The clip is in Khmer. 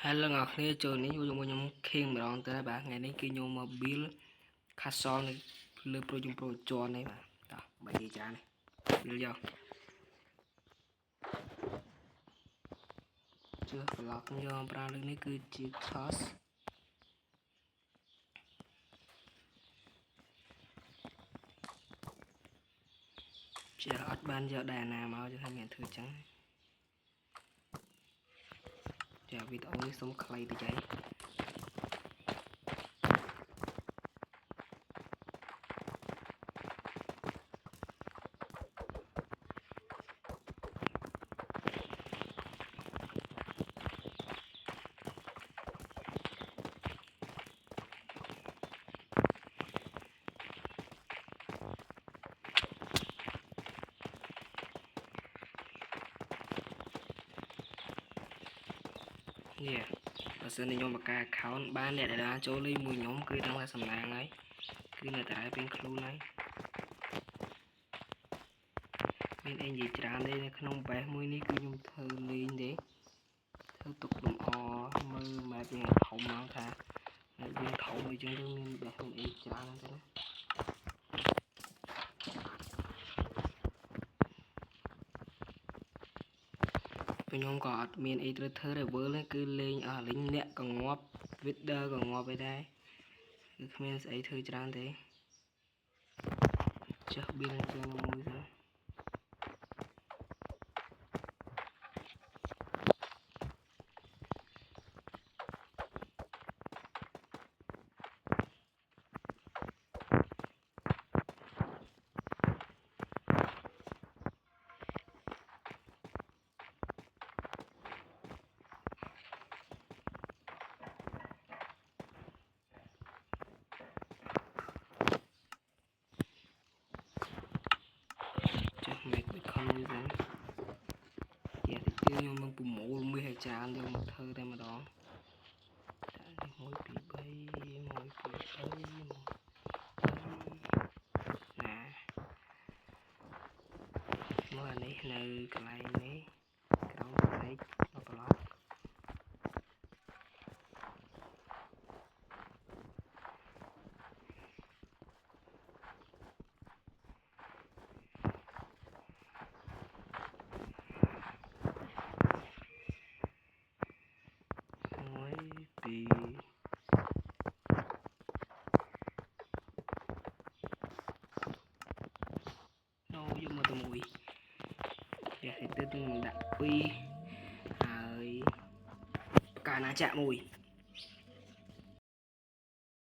Hello ngọcគ្នាចូលនេះខ្ញុំខេងម្ដងទៅបាទថ្ងៃនេះគឺខ្ញុំមក build castle នៅលើប្រូជុំប្រូជន់នេះបាទតោះបីគេច្រើននេះ build យកជឿ block ខ្ញុំប្រើលើនេះគឺជា toss ជាអត់បានយកដែរណាមកchứថាមានធ្វើចឹងចាវីដេអូនេះសូមខ្លីតិចឯងនេះបើសិនខ្ញុំបង្កើត account បានអ្នកដែលបានចូលលេងមួយខ្ញុំគឺដឹងថាសំណាងហើយគឺនៅតែពេញខ្លួនហើយមានអីនិយាយច្រើនទេនៅក្នុង base មួយនេះគឺខ្ញុំធ្វើលេងទេធ្វើទុកលំអមើលម៉ែវាធំមកថានៅវាធំអីចឹងទៅមាន base អីច្រើនទៅណាខ្ញុំក៏អត់មានអីត្រូវធ្វើដែរវើលគឺលេងលេងអ្នកក៏ងាប់ Wither ក៏ងាប់ឯដែរគឺគ្មានស្អីធ្វើច្រើនទេចុះ build ជាងមួយទៅmake the confusion ទៀតខ្ញុំនឹងប្រមូលមាសឲ្យច្រើនយកមកធ្វើតែម្ដង1 2 3 1 2 3 1 2 3ណាមើលអានេះនៅកន្លែងនេះក្រោមផ្នែកមកប្លុកយកមកទៅមួយនេះទៅដាក់2ហើយផ្កាណាចាក់មួយ